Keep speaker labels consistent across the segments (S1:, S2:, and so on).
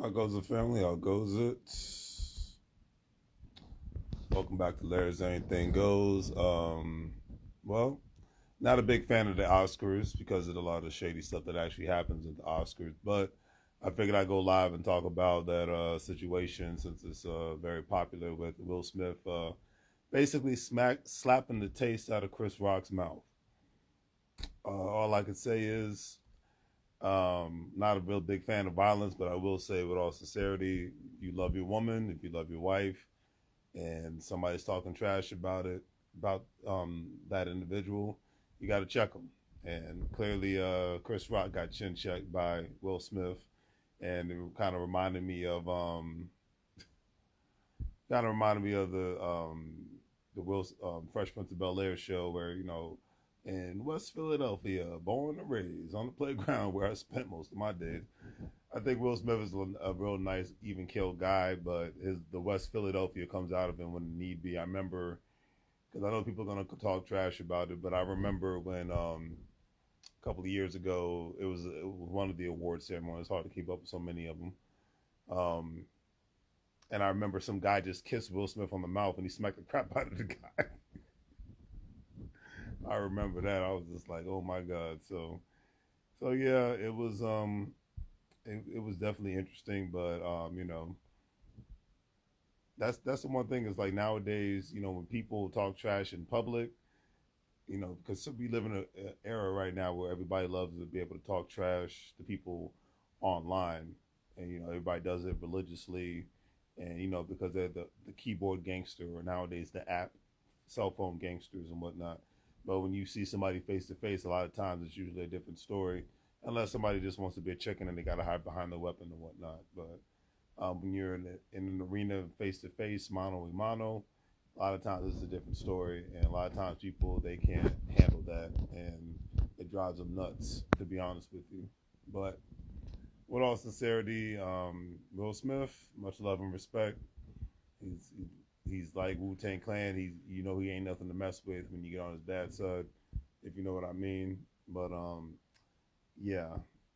S1: How goes the family? How goes it? Welcome back to Larry's Anything Goes. Well, not a big fan of the Oscars because of a lot of shady stuff that actually happens at the Oscars, but I figured I'd go live and talk about that situation since it's very popular with Will Smith basically slapping the taste out of Chris Rock's mouth. All I could say is not a real big fan of violence, but I will say with all sincerity, if you love your woman, if you love your wife, and somebody's talking trash about that individual, you got to check them. And clearly, Chris Rock got chin checked by Will Smith, and it kind of reminded me of the Will Fresh Prince of Bel Air show where in West Philadelphia, born and raised on the playground where I spent most of my days. I think Will Smith is a real nice, even keel guy, but the West Philadelphia comes out of him when need be. I remember because I know people are gonna talk trash about it, but I remember when a couple of years ago it was one of the award ceremonies. It's hard to keep up with so many of them. Um, and I remember some guy just kissed Will Smith on the mouth and he smacked the crap out of the guy. I remember that. I was just like, oh my god. So yeah, it was definitely interesting, but that's the one thing is like nowadays, when people talk trash in public, because we live in an era right now where everybody loves to be able to talk trash to people online, and everybody does it religiously, and because they're the keyboard gangster or nowadays the app cell phone gangsters and whatnot. But when you see somebody face to face, a lot of times it's usually a different story, unless somebody just wants to be a chicken and they got to hide behind the weapon and whatnot. But when you're in an arena face to face, mano a mano, a lot of times it's a different story, and a lot of times people they can't handle that, and it drives them nuts. To be honest with you, but with all sincerity, Will Smith, much love and respect. He's he's like Wu Tang Clan. He ain't nothing to mess with when you get on his bad side, if you know what I mean. But yeah,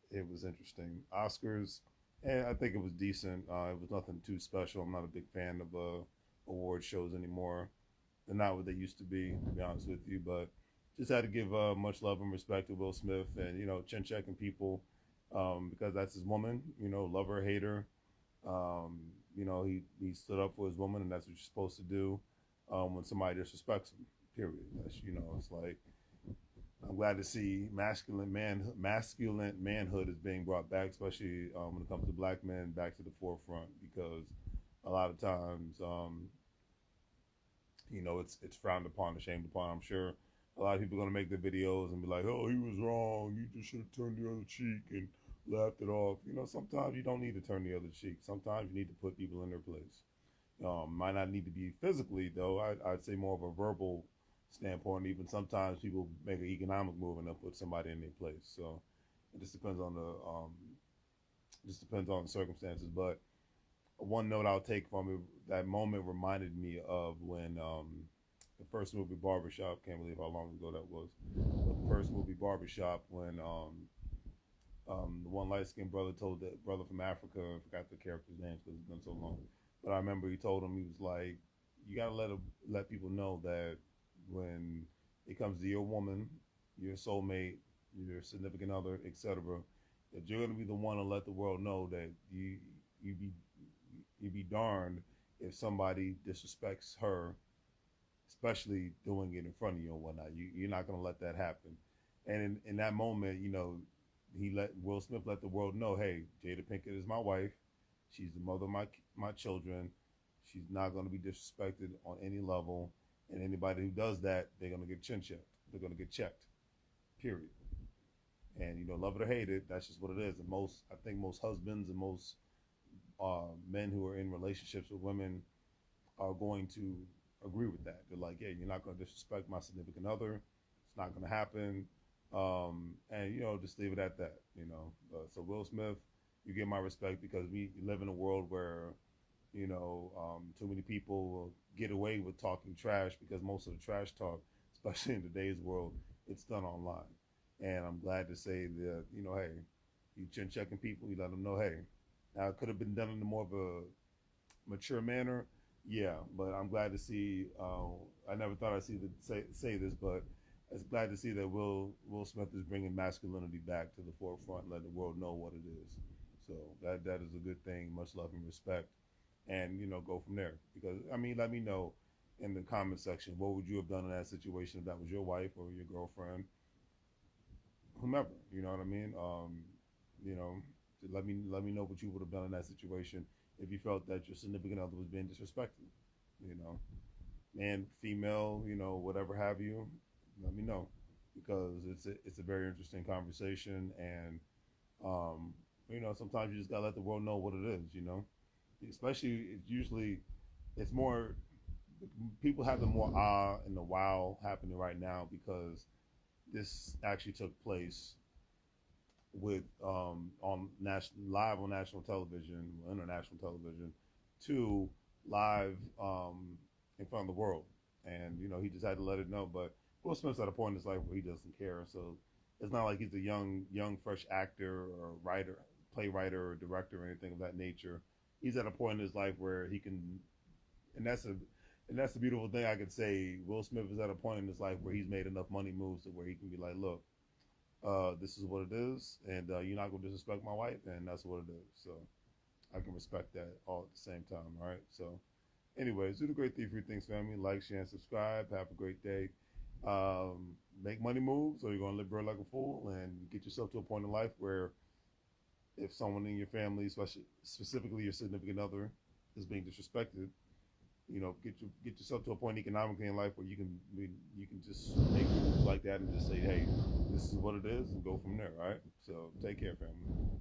S1: it was interesting. Oscars, and I think it was decent. It was nothing too special. I'm not a big fan of award shows anymore. They're not what they used to be honest with you. But just had to give much love and respect to Will Smith, and chin checking people because that's his woman. Love her, hate her. He stood up for his woman, and that's what you're supposed to do when somebody disrespects him. Period. It's like I'm glad to see masculine manhood is being brought back, especially when it comes to black men, back to the forefront because a lot of times, it's frowned upon, and shamed upon. I'm sure a lot of people are gonna make the videos and be like, "Oh, he was wrong. You just should have turned the other cheek and laughed it off." Sometimes you don't need to turn the other cheek. Sometimes you need to put people in their place. Might not need to be physically though. I'd say more of a verbal standpoint. Even sometimes people make an economic move and they'll put somebody in their place. So it just depends on the circumstances. But one note I'll take from it, that moment reminded me of when the first movie Barbershop. Can't believe how long ago that was. But the first movie Barbershop when the one light skinned brother told the brother from Africa, I forgot the character's name because it's been so long. But I remember he told him, he was like, you gotta let people know that when it comes to your woman, your soulmate, your significant other, etc., that you're gonna be the one to let the world know that you be you be darned if somebody disrespects her, especially doing it in front of you and whatnot. You're not gonna let that happen. And in that moment, he let Will Smith let the world know, hey, Jada Pinkett is my wife. She's the mother of my children. She's not going to be disrespected on any level. And anybody who does that, they're going to get chin checked. They're going to get checked. Period. And love it or hate it, that's just what it is. And I think most husbands and most men who are in relationships with women are going to agree with that. They're like, yeah, you're not going to disrespect my significant other. It's not going to happen. And just leave it at that. So Will Smith, you get my respect because we live in a world where too many people get away with talking trash because most of the trash talk, especially in today's world, it's done online. And I'm glad to say that hey, you chin checking people, you let them know, hey, Now, it could have been done in a more of a mature manner. Yeah, but I'm glad to see. I never thought I'd see say this, but I'm glad to see that Will Smith is bringing masculinity back to the forefront, and letting the world know what it is. So that is a good thing. Much love and respect, and go from there. Because I mean, let me know in the comment section what would you have done in that situation if that was your wife or your girlfriend, whomever. You know what I mean? You know, let me know what you would have done in that situation if you felt that your significant other was being disrespected. You know, man, female, whatever have you. Let me know because it's a very interesting conversation, and sometimes you just gotta let the world know what it is. Especially it's more people have the more and the wow happening right now because this actually took place with live on national television, international television, to live in front of the world, and he just had to let it know. But Will Smith's at a point in his life where he doesn't care, so it's not like he's a young fresh actor or writer, playwright or director or anything of that nature. He's at a point in his life where he can, and that's the beautiful thing I could say. Will Smith is at a point in his life where he's made enough money moves to where he can be like, look, this is what it is, and you're not gonna disrespect my wife, and that's what it is. So I can respect that all at the same time. All right. So, anyways, do the great thing for your things, family. Like, share, and subscribe. Have a great day. Make money moves, or you're gonna live like a fool, and get yourself to a point in life where if someone in your family, especially specifically your significant other, is being disrespected, get yourself to a point economically in life where you can just make moves like that and just say, hey, this is what it is, and go from there. All right. So take care, family.